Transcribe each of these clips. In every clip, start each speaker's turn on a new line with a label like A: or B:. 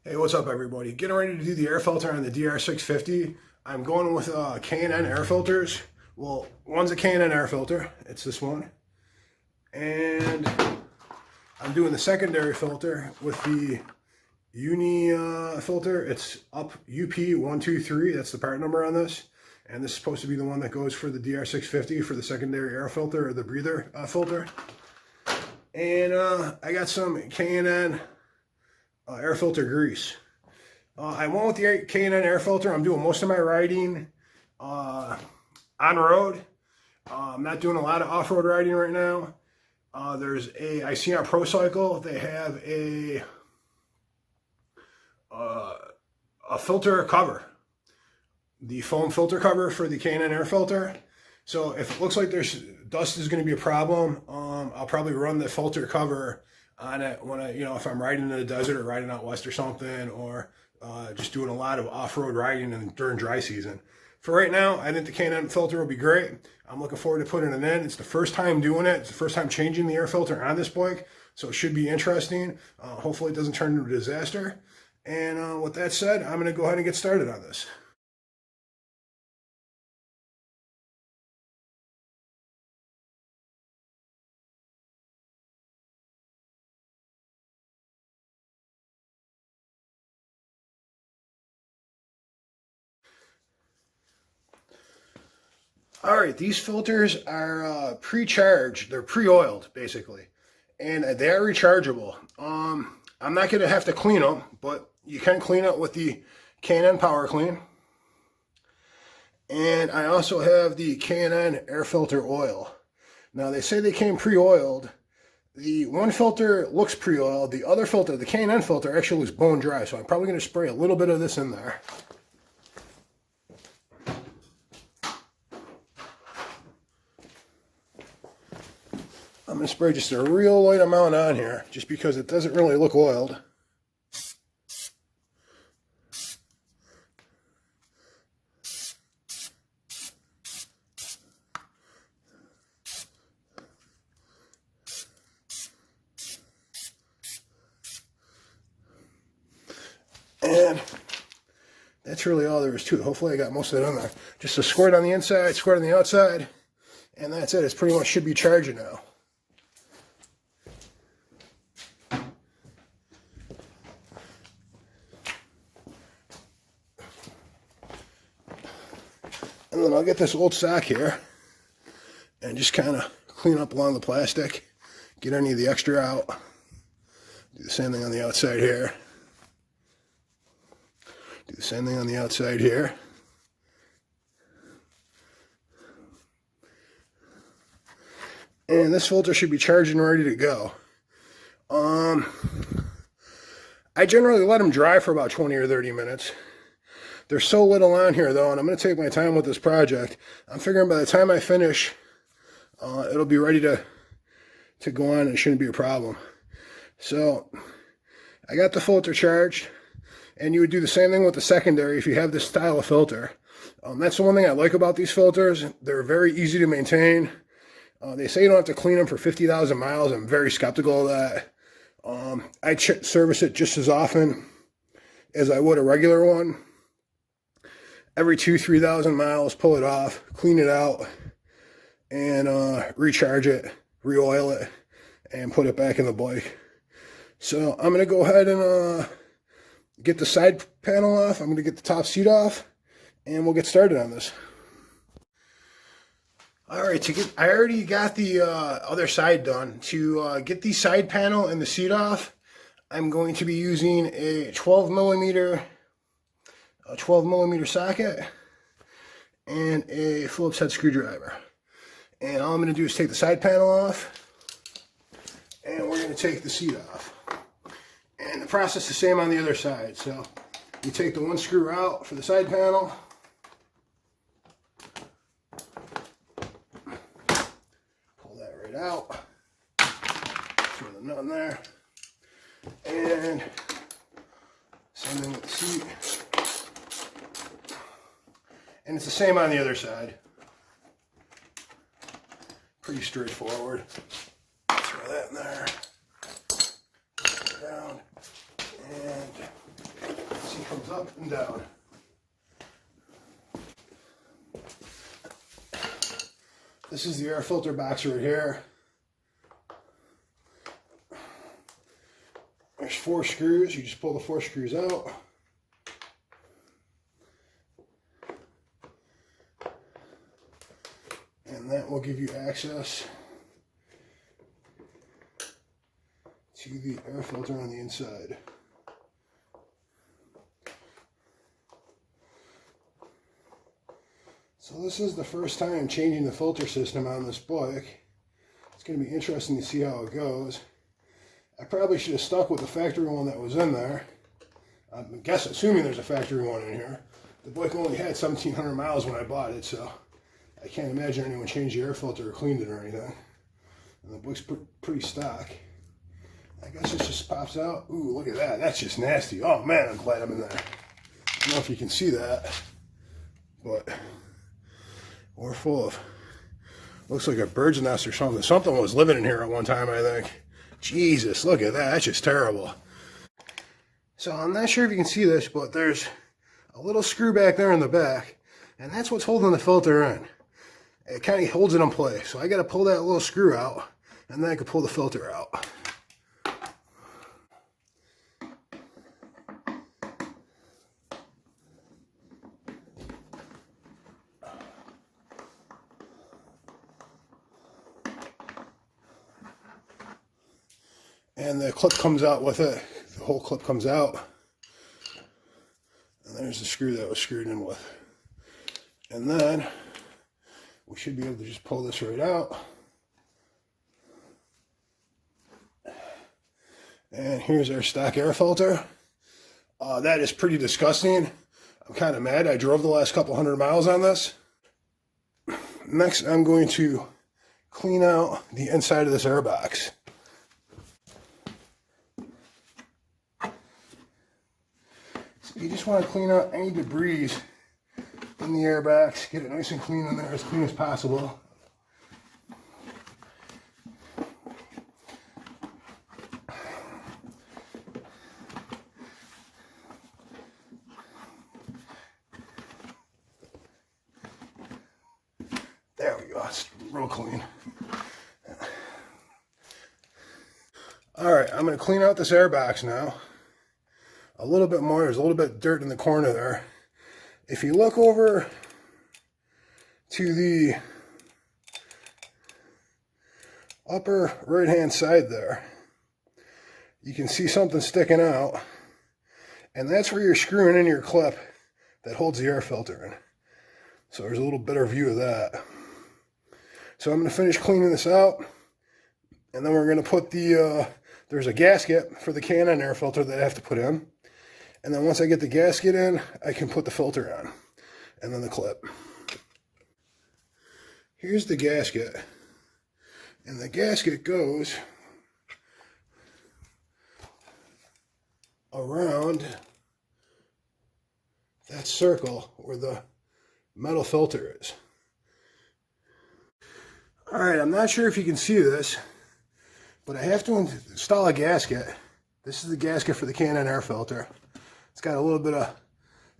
A: Hey, what's up everybody? Getting ready to do the air filter on the DR650. I'm going with K&N Air Filters. Well, one's a K&N Air Filter. It's this one. And I'm doing the secondary filter with the UNI filter. It's up UP123. That's the part number on this. And this is supposed to be the one that goes for the DR650 for the secondary air filter or the breather filter. And I got some K&N air filter grease. I went with the K&N air filter. I'm doing most of my riding on road. I'm not doing a lot of off-road riding right now. I see on Pro Cycle they have a filter cover, the foam filter cover for the K&N air filter. So if it looks like there's dust is going to be a problem, I'll probably run the filter cover on it when if I'm riding in the desert or riding out west or something, or just doing a lot of off-road riding during dry season. For right now, I think the K&N filter will be great. I'm looking forward to putting it in. It's the first time doing it. It's the first time changing the air filter on this bike, so it should be interesting. Hopefully it doesn't turn into a disaster. And with that said, I'm going to go ahead and get started on this. All right, these filters are pre-charged. They're pre-oiled, basically, and they are rechargeable. I'm not going to have to clean them, but you can clean it with the K&N Power Clean. And I also have the K&N Air Filter Oil. Now, they say they came pre-oiled. The one filter looks pre-oiled. The other filter, the K&N filter, actually looks bone dry, so I'm probably going to spray a little bit of this in there. I'm going to spray just a real light amount on here, just because it doesn't really look oiled. And that's really all there is to it. Hopefully I got most of it on there. Just a squirt on the inside, squirt on the outside, and that's it. It's pretty much should be charging now. And then I'll get this old sock here and just kind of clean up along the plastic, get any of the extra out. Do the same thing on the outside here. Do the same thing on the outside here. And this filter should be charging ready to go. I generally let them dry for about 20 or 30 minutes. There's so little on here though, and I'm going to take my time with this project. I'm figuring by the time I finish, it'll be ready to go on and it shouldn't be a problem. So I got the filter charged, and you would do the same thing with the secondary if you have this style of filter. That's the one thing I like about these filters. They're very easy to maintain. They say you don't have to clean them for 50,000 miles. I'm very skeptical of that. I service it just as often as I would a regular one. Every 2,000-3,000 miles, pull it off, clean it out, and recharge it, re-oil it, and put it back in the bike. So I'm going to go ahead and get the side panel off. I'm going to get the top seat off, and we'll get started on this. All right, I already got the other side done. To get the side panel and the seat off, I'm going to be using a 12 millimeter socket and a Phillips head screwdriver. And all I'm going to do is take the side panel off, and we're going to take the seat off. And the process is the same on the other side. So you take the one screw out for the side panel, pull that right out, throw the nut in there, and same thing with the seat. And it's the same on the other side. Pretty straightforward. Throw that in there. Down. And up and down. This is the air filter box right here. There's 4 screws. You just pull the 4 screws out. And that will give you access to the air filter on the inside. So this is the first time changing the filter system on this bike. It's going to be interesting to see how it goes. I probably should have stuck with the factory one that was in there. I'm assuming there's a factory one in here. The bike only had 1,700 miles when I bought it, so I can't imagine anyone changed the air filter or cleaned it or anything. And the bike's pretty stock. I guess it just pops out. Ooh, look at that. That's just nasty. Oh man, I'm glad I'm in there. I don't know if you can see that, but we're full of, looks like a bird's nest or something. Something was living in here at one time, I think. Jesus, look at that. That's just terrible. So I'm not sure if you can see this, but there's a little screw back there in the back, and that's what's holding the filter in. It kind of holds it in place. So I got to pull that little screw out, and then I can pull the filter out. And the clip comes out with it. The whole clip comes out. And there's the screw that was screwed in with. And then we should be able to just pull this right out. And here's our stock air filter. That is pretty disgusting. I'm kind of mad. I drove the last couple 100 miles on this. Next, I'm going to clean out the inside of this air box. You just want to clean out any debris in the air box, get it nice and clean in there, as clean as possible. There we go, it's real clean. Alright, I'm going to clean out this air box now. A little bit more. There's a little bit of dirt in the corner there. If you look over to the upper right hand side there, you can see something sticking out, and that's where you're screwing in your clip that holds the air filter in. So there's a little better view of that. So I'm going to finish cleaning this out, and then we're going to put the there's a gasket for the K&N air filter that I have to put in. And then once I get the gasket in, I can put the filter on, and then the clip. Here's the gasket, and the gasket goes around that circle where the metal filter is. All right, I'm not sure if you can see this, but I have to install a gasket. This is the gasket for the K&N air filter. It's got a little bit of,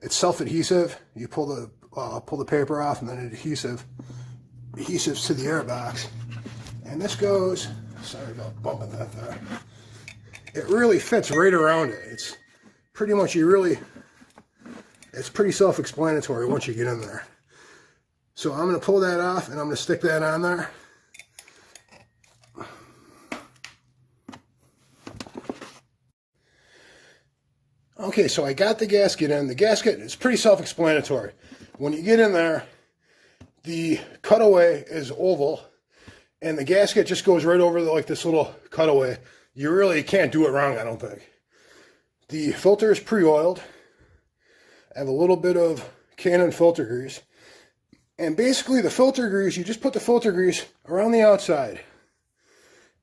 A: it's self-adhesive. You pull the paper off, and then it adhesives to the air box. And this goes, sorry about bumping that there. It really fits right around it. It's pretty much, it's pretty self-explanatory once you get in there. So I'm going to pull that off, and I'm going to stick that on there. Okay, so I got the gasket in. The gasket is pretty self-explanatory. When you get in there, the cutaway is oval, and the gasket just goes right over like this little cutaway. You really can't do it wrong, I don't think. The filter is pre-oiled. I have a little bit of K&N filter grease. And basically the filter grease, you just put the filter grease around the outside.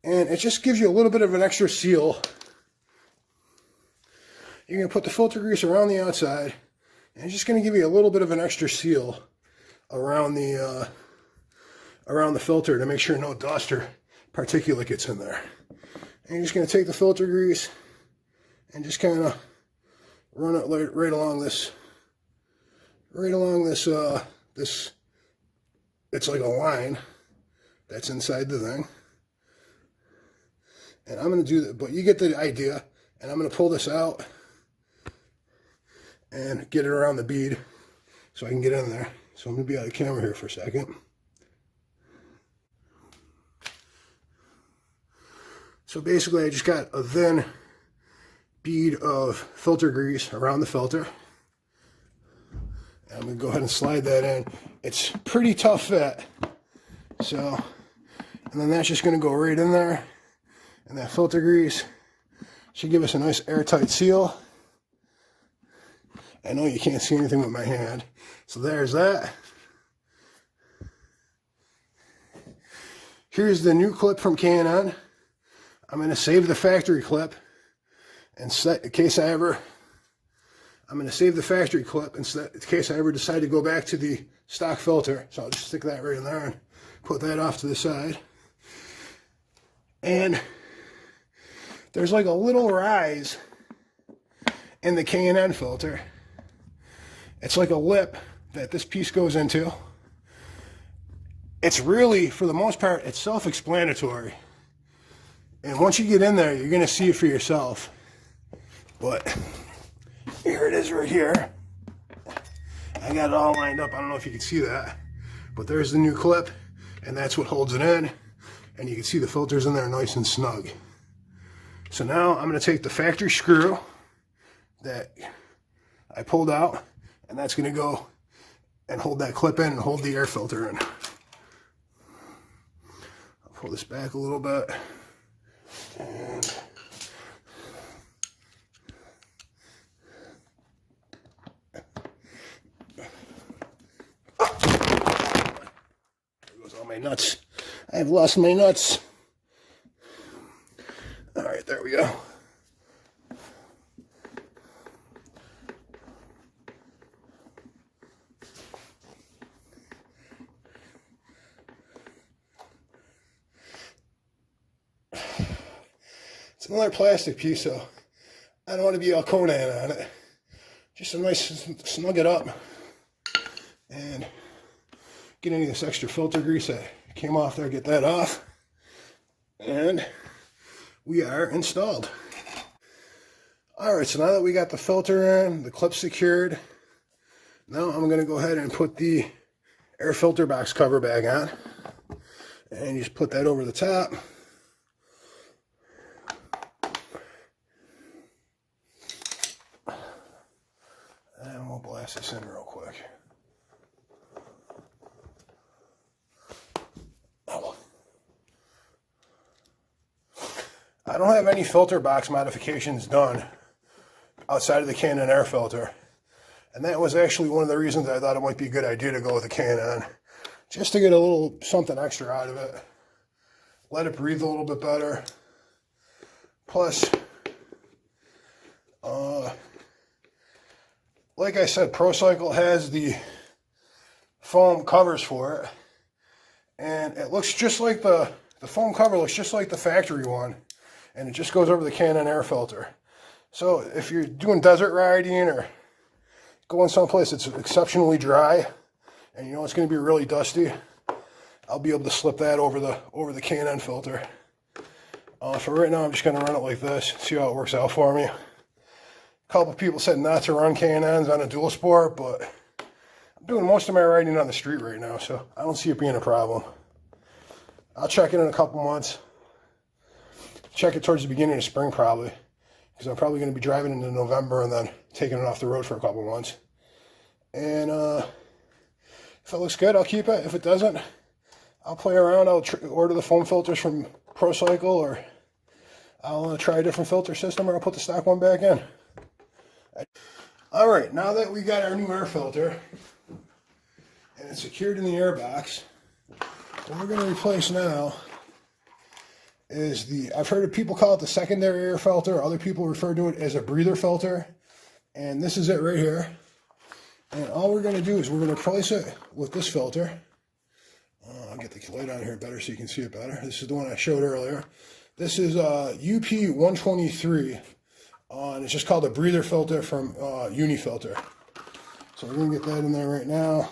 A: And it just gives you a little bit of an extra seal. You're going to put the filter grease around the outside, and it's just going to give you a little bit of an extra seal around the filter to make sure no dust or particulate gets in there. And you're just going to take the filter grease and just kind of run it right along this, this, it's like a line that's inside the thing. And I'm going to do that, but you get the idea. And I'm going to pull this out and get it around the bead so I can get in there. So I'm going to be out of camera here for a second. So basically I just got a thin bead of filter grease around the filter. And I'm going to go ahead and slide that in. It's pretty tough fit. So, and then that's just going to go right in there. And that filter grease should give us a nice airtight seal. I know you can't see anything with my hand. So there's that. Here's the new clip from K&N. I'm going to save the factory clip and set in case I ever, I'm going to save the factory clip in case I ever decide to go back to the stock filter. So I'll just stick that right in there and put that off to the side. And there's like a little rise in the K&N filter. It's like a lip that this piece goes into. It's really, for the most part, it's self-explanatory. And once you get in there, you're going to see it for yourself. But here it is right here. I got it all lined up. I don't know if you can see that. But there's the new clip, and that's what holds it in. And you can see the filters in there nice and snug. So now I'm going to take the factory screw that I pulled out, and that's going to go and hold that clip in and hold the air filter in. I'll pull this back a little bit. And there goes all my nuts. I've lost my nuts. All right, there we go. It's another plastic piece, so I don't want to be all Conan on it. Just a nice snug it up and get any of this extra filter grease that came off there, get that off. And we are installed. All right, so now that we got the filter in, the clip secured, now I'm going to go ahead and put the air filter box cover back on. And you just put that over the top. And we'll blast this in real quick. Oh. I don't have any filter box modifications done outside of the K&N air filter. And that was actually one of the reasons I thought it might be a good idea to go with the K&N. Just to get a little something extra out of it. Let it breathe a little bit better. Plus, like I said, ProCycle has the foam covers for it. And it looks just like the foam cover looks just like the factory one. And it just goes over the K&N air filter. So if you're doing desert riding or going someplace that's exceptionally dry, and you know it's going to be really dusty, I'll be able to slip that over the K&N filter. For right now, I'm just going to run it like this, see how it works out for me. A couple people said not to run K&Ns on a dual sport, but I'm doing most of my riding on the street right now, so I don't see it being a problem. I'll check it in a couple months. Check it towards the beginning of spring probably, because I'm probably going to be driving into November and then taking it off the road for a couple months. And if it looks good, I'll keep it. If it doesn't, I'll play around. I'll order the foam filters from ProCycle, or I'll try a different filter system, or I'll put the stock one back in. All right, now that we got our new air filter and it's secured in the air box, what we're going to replace now is I've heard of people call it the secondary air filter. Other people refer to it as a breather filter. And this is it right here. And all we're going to do is we're going to replace it with this filter. I'll get the light on here better so you can see it better. This is the one I showed earlier. This is UP123 And it's just called a breather filter from UNI filter. So we're going to get that in there right now.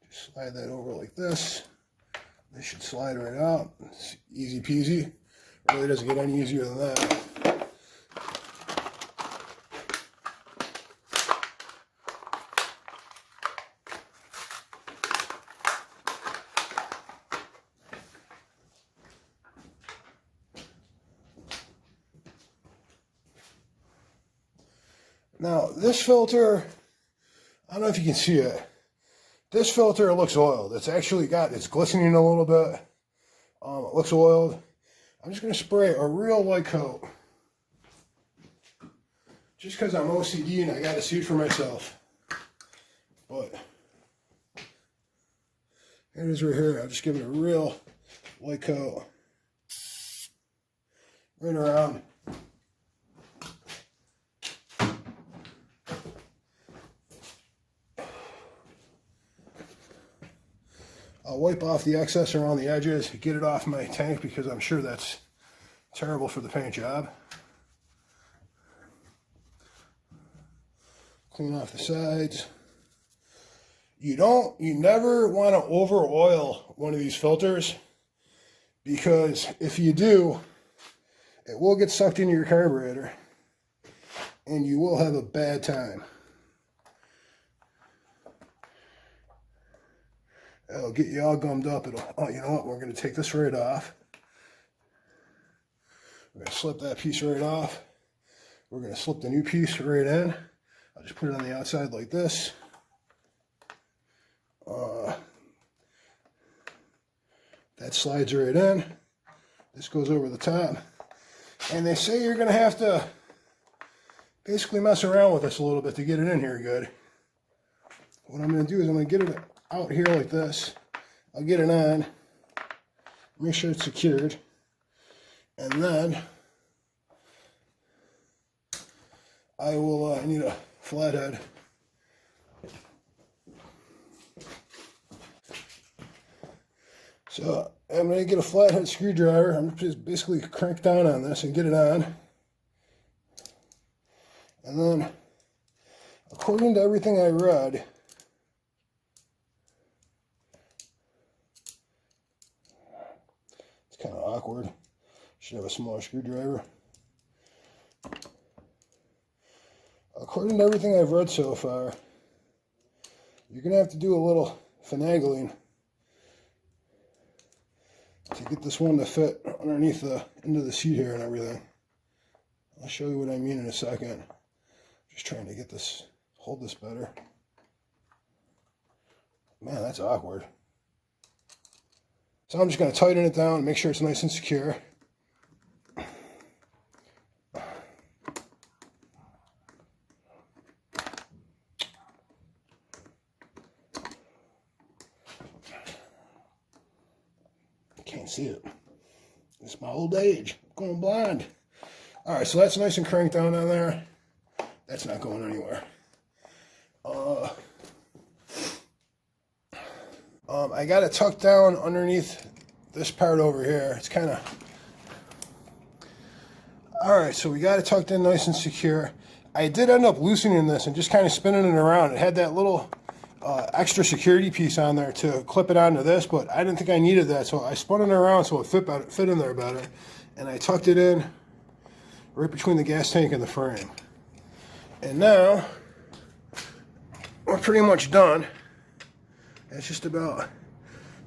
A: Just slide that over like this. This should slide right out. It's easy peasy. It really doesn't get any easier than that. Now, this filter, I don't know if you can see it. This filter looks oiled. It's actually it's glistening a little bit. It looks oiled. I'm just going to spray a real light coat. Just because I'm OCD and I got to see it for myself. But here it is right here. I'll just give it a real light coat. Right around. I'll wipe off the excess around the edges, get it off my tank because I'm sure that's terrible for the paint job. Clean off the sides. You never want to over oil one of these filters because if you do, it will get sucked into your carburetor and you will have a bad time. It'll get you all gummed up. Oh, you know what? We're going to take this right off. We're going to slip that piece right off. We're going to slip the new piece right in. I'll just put it on the outside like this. That slides right in. This goes over the top. And they say you're going to have to basically mess around with this a little bit to get it in here good. What I'm going to do is I'm going to get it out here like this. I'll get it on, make sure it's secured, and then I will I need a flathead. So I'm going to get a flathead screwdriver. I'm just basically crank down on this and get it on. And then, according to everything I read, kind of awkward. Should have a smaller screwdriver. According to everything I've read so far, you're going to have to do a little finagling to get this one to fit underneath the into the seat here and everything. I'll show you what I mean in a second. Just trying to get this, hold this better. Man, that's awkward. So I'm just going to tighten it down and make sure it's nice and secure. Can't see it. It's my old age. I'm going blind. Alright, so that's nice and cranked down on there. That's not going anywhere. I got it tucked down underneath this part over here. It's kind of... Alright, so we got it tucked in nice and secure. I did end up loosening this and just kind of spinning it around. It had that little extra security piece on there to clip it onto this, but I didn't think I needed that, so I spun it around so it fit in there better. And I tucked it in right between the gas tank and the frame. And now, we're pretty much done. It's just about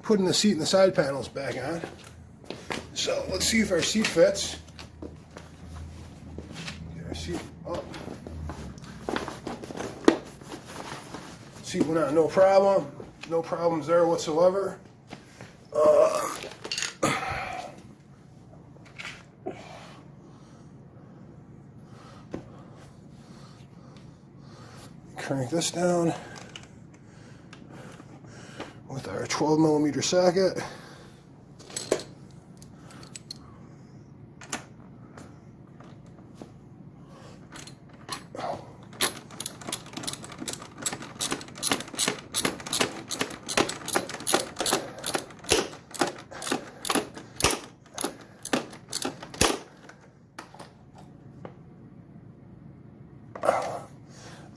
A: putting the seat and the side panels back on. So let's see if our seat fits. Get our seat up. Seat went on, no problem. No problems there whatsoever. Crank this down with our 12mm socket.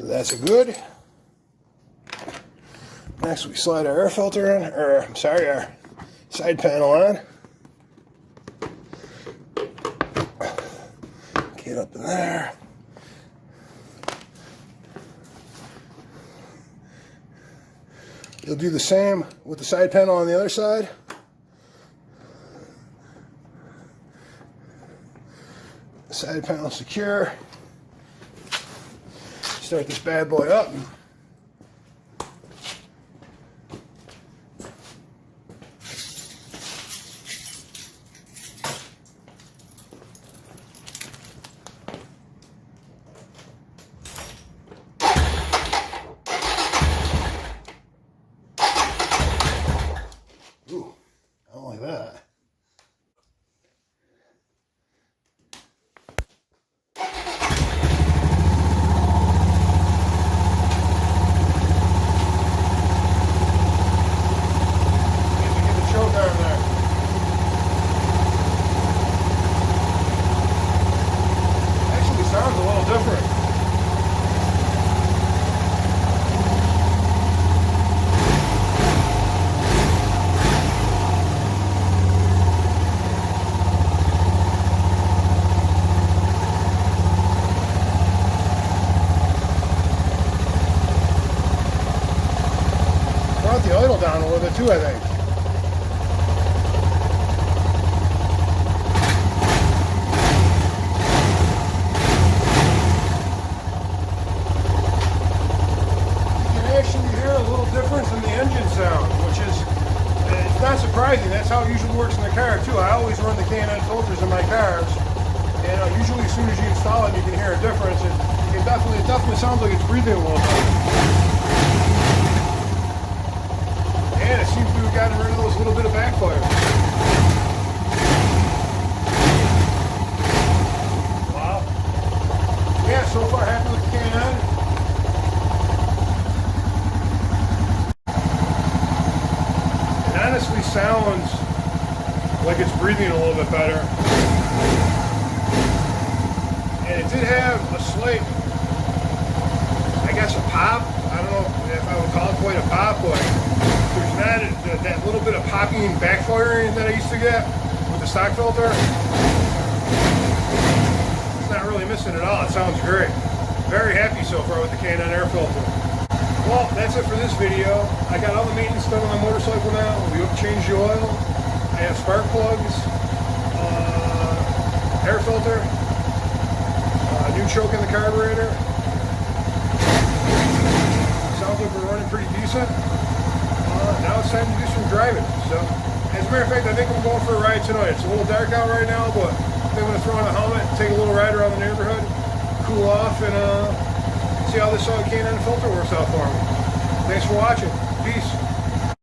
A: That's a good. Next we slide our air filter in, or I'm sorry, our side panel on. Get up in there. You'll do the same with the side panel on the other side. Side panel secure. Start this bad boy up. Ooh, I don't like that. The oil down a little bit too, I think. You can actually hear a little difference in the engine sound, which is, it's not surprising. That's how it usually works in the car too. I always run the K&N filters in my cars, and usually as soon as you install it, you can hear a difference. It definitely sounds like it's breathing a little bit. And it seems to have gotten rid of those little bit of backfire. Wow. Yeah, so far happy with the K&N. It honestly sounds like it's breathing a little bit better. And it did have a slight, I guess a pop. I don't know if I would call it quite a pop, but there's not that little bit of popping backfiring that I used to get with the stock filter. It's not really missing at all. It sounds great. Very happy so far with the K&N Air Filter. Well, that's it for this video. I got all the maintenance done on my motorcycle now. We changed the oil. I have spark plugs, air filter, new choke in the carburetor. Sounds like we're running pretty decent. Now it's time to do some driving. So, as a matter of fact, I think I'm going for a ride tonight. It's a little dark out right now, but I think I'm going to throw on a helmet, take a little ride around the neighborhood, cool off, and see how this K&N filter works out for me. Thanks for watching. Peace.